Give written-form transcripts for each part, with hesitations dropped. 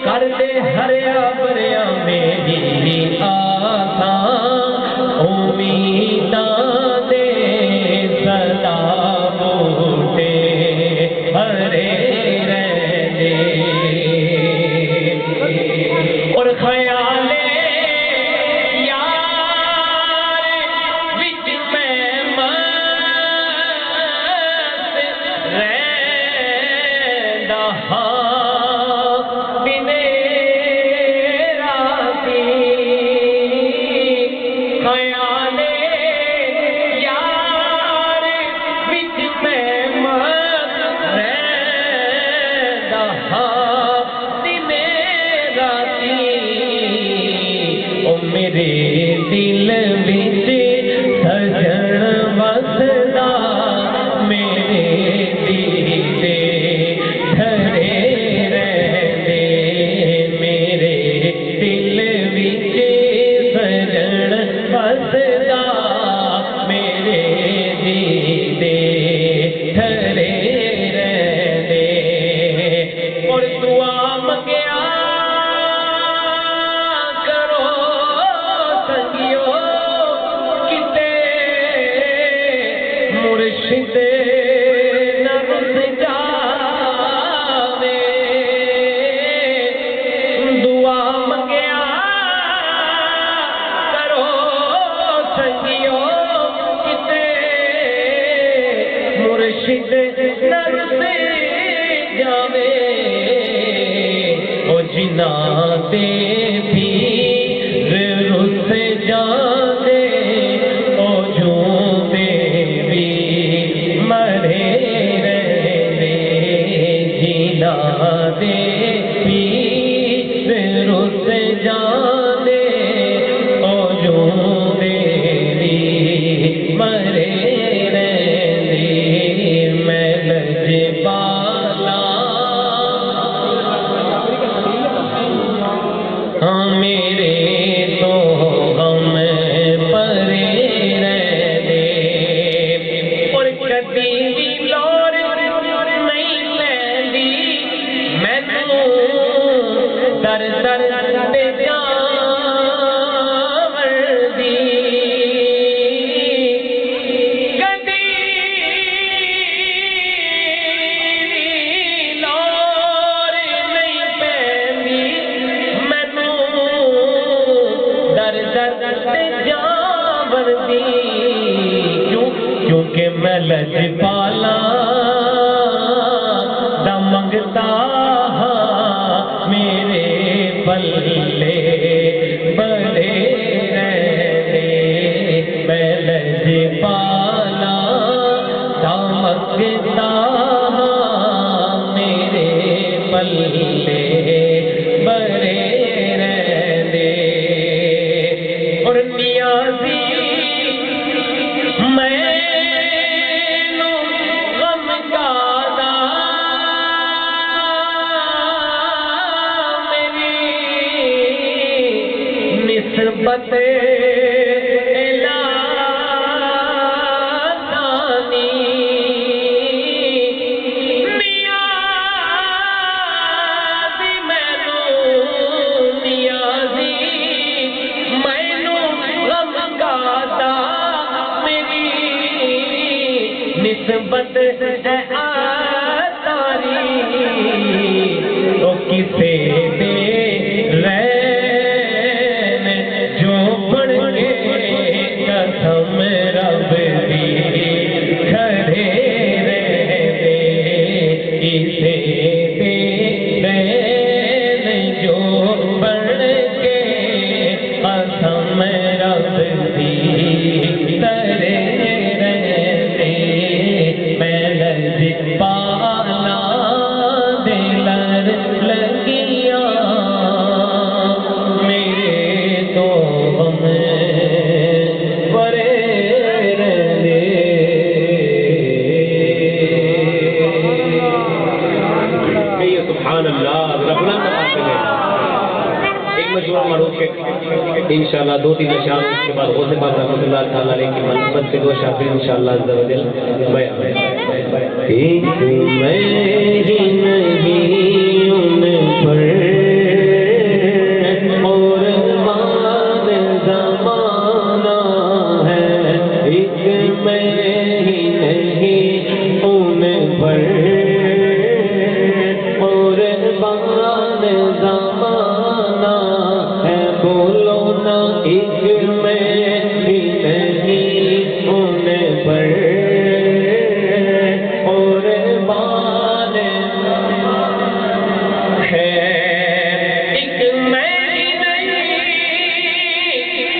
کر دے ہریا بھریا میری آساں امیداں دے صدا بوٹے ہرے رہنے اور خیال کیونکہ میں لجپالا دا منگتا میرے پلے بڑے رہنے میں لجپالا دا منگتا میرے پلے بڑے رہنے اور نیازی نسبت نسبت ہے آتاری تو کسے دے رین جو بڑھ کے قسم رب دی کھڑے رہنے کسے دے رین جو بڑھ کے قسم رب دی ترے پالا دلر لگیا میرے تو ہم پرے رہنے سبحان اللہ ربنا ایک مجموعہ معروف انشاءاللہ 2-3 اشعار اس کے بعد غوث پاک رحمۃ اللہ تعالی علیہ کی مناسبت سے 2 اشعار پھر انشاءاللہ عز و جل بیان ایک میں ہی نہیں ان پر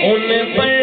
ان پر